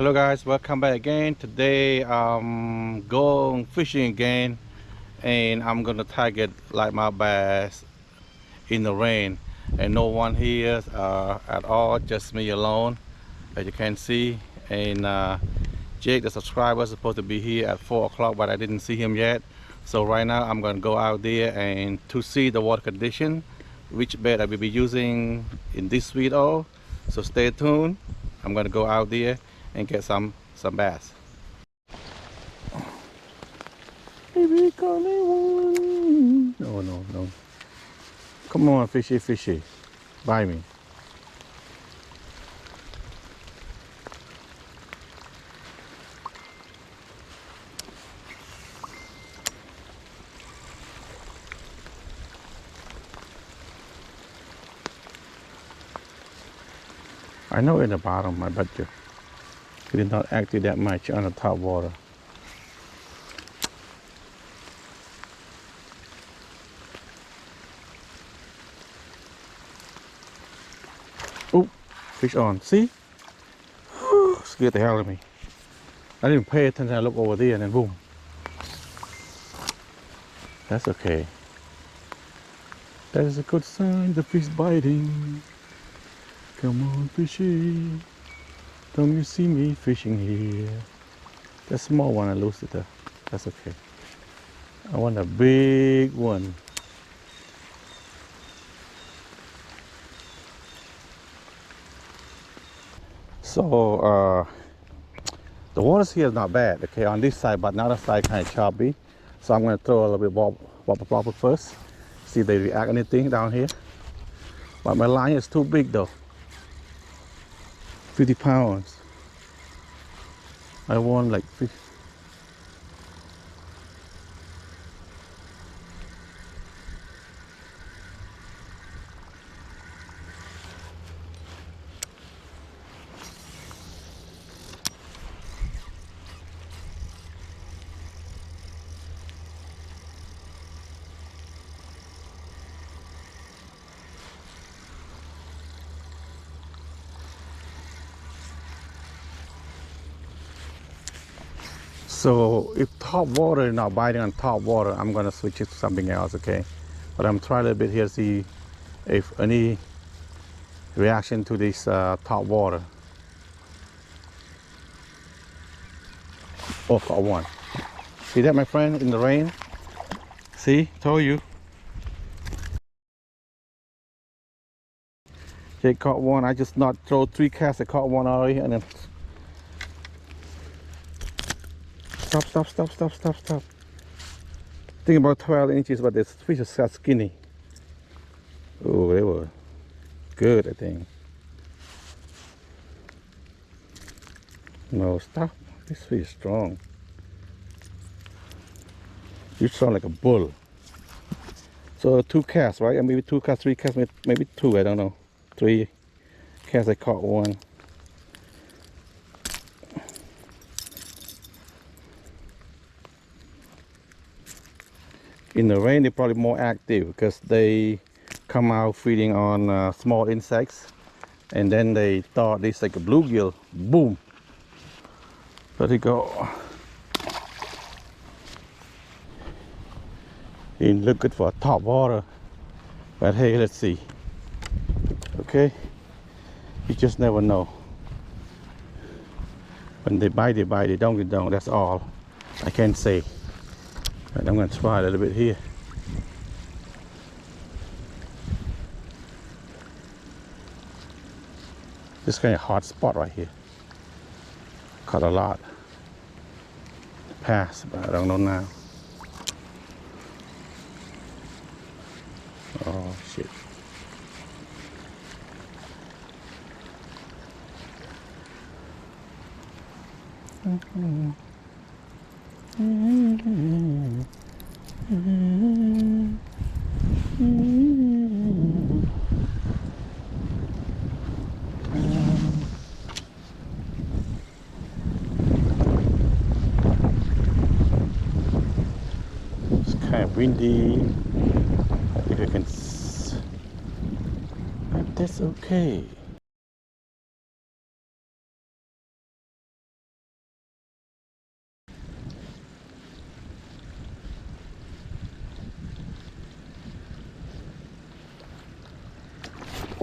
Hello guys, welcome back again. Today I'm going fishing again and I'm gonna target largemouth bass in the rain, and no one here at all, just me alone, as you can see. And Jake, the subscriber, is supposed to be here at 4 o'clock, but I didn't see him yet. So right now I'm gonna go out there and to see the water condition, which bait I will be using in this video. So stay tuned. I'm gonna go out there and get some bass. Baby, call me one. No. Come on, fishy. Buy me. I know in the bottom, I bet you. It did not active that much on the top water. Oh, fish on. See? Scared the hell out of me. I didn't pay attention. I look over there and then boom. That's okay. That is a good sign. The fish biting. Come on, fishy. Don't you see me fishing here? The small one, I lost it there. That's okay. I want a big one. So the waters here is not bad, okay, on this side, but the other side kind of choppy. So I'm going to throw a little bit of Plopper first. See if they react anything down here. But my line is too big though. 50 pounds. I want like 50. So if top water is not biting on top water, I'm gonna switch it to something else, okay? But I'm trying a little bit here to see if any reaction to this top water. Oh, caught one. See that, my friend, in the rain? See, told you. Jake caught one. I just not throw 3 casts. I caught one already, and then stop. Think about 12 inches, but this fish is so skinny. Oh, they were good, I think. No, stop. This fish is strong. You sound like a bull. So 2 casts, right? And maybe 2 casts, 3 casts, maybe 2, I don't know. 3 casts, I caught one. In the rain, they're probably more active because they come out feeding on small insects, and then they thought this like a bluegill. Boom! Let it go. It look good for top water, but hey, let's see. Okay, you just never know. When they bite, they bite. They don't. That's all I can say. Right, I'm going to try a little bit here. This kind of hot spot right here. Caught a lot. Pass, but I don't know now. Oh shit. It's kind of windy. If you can, but that's okay.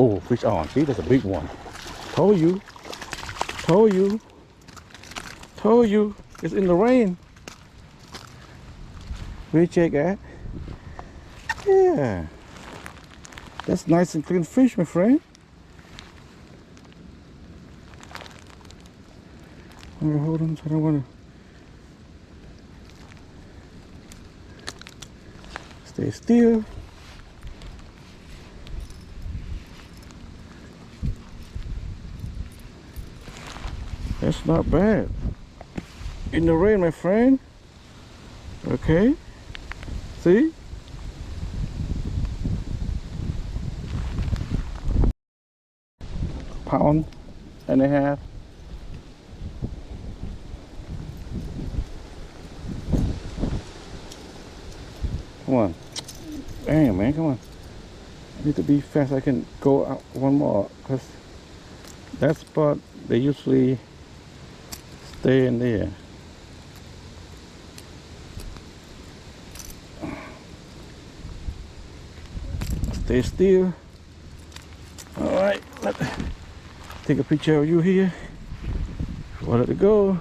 Oh, fish on. See, that's a big one. Told you. Told you. Told you. It's in the rain. We check that. Yeah. That's nice and clean fish, my friend. I'm gonna hold on, so I don't wanna stay still. That's not bad. In the rain, my friend. Okay. See? Pound and a half. Come on. Damn, man, come on. I need to be fast. I can go out one more, because that spot, they usually stay in there. Stay still. All right, let's take a picture of you here. Let it go.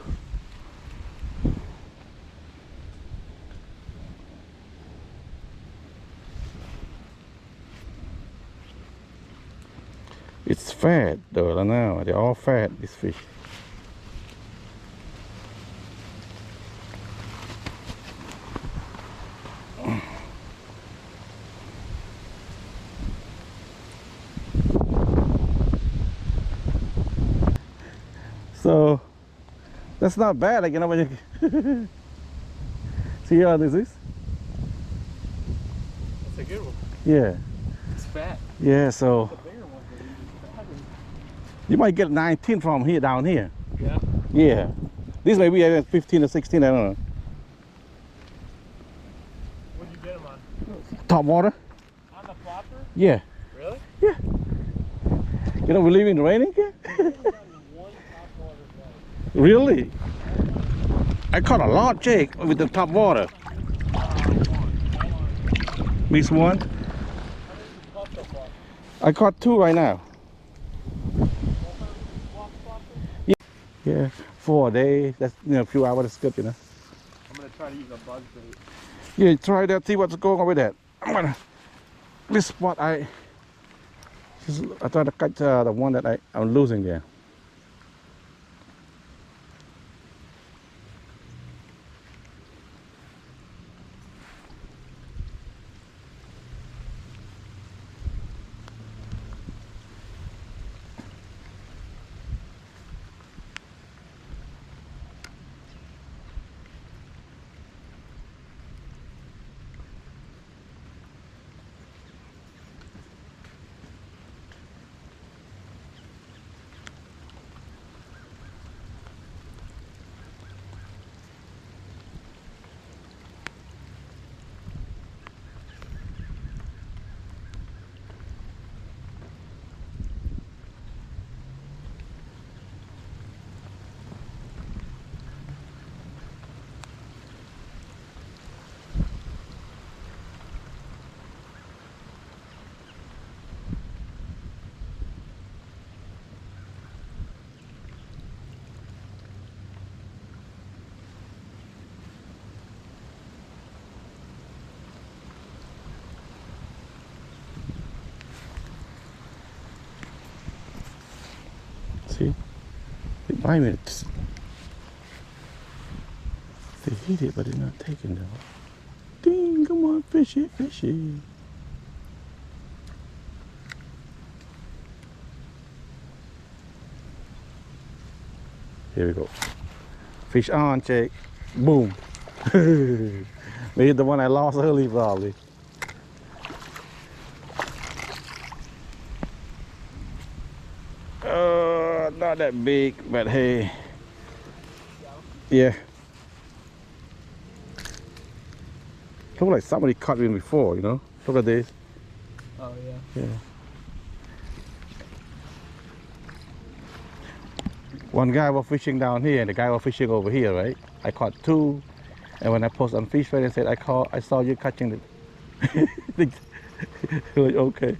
It's fat though, I know. They're all fat, these fish. So that's not bad, like, you know, when you see how this is? That's a good one. Yeah. It's fat. Yeah, so The bigger one, you might get 19 from here down here. yeah. Yeah. This may be at 15 or 16, I don't know. What'd you get them on? Topwater? On the Plopper? Yeah. Really? Yeah. You don't believe in the raining here? One Topwater bite. Really? I caught a lot, Jake, with the Topwater. Miss one? I caught two right now. Yeah, 4 days. That's, you know, a few hours. That's good, you know. I'm gonna try to use a buzz bait. Yeah, try that. See what's going on with that. I'm gonna. This spot I try to catch the one that I'm losing there. See? They bite me. They hit it, but they're not taking though. Ding, come on, fish it, fish it. Here we go. Fish on, Jake. Boom. Maybe the one I lost early, probably. Not that big, but hey. Yeah. Look like somebody caught me before, you know? Look at this. Oh, yeah. Yeah. One guy was fishing down here and the guy was fishing over here, right? I caught two, and when I post on Fish Friday, I said I saw you catching the like, okay.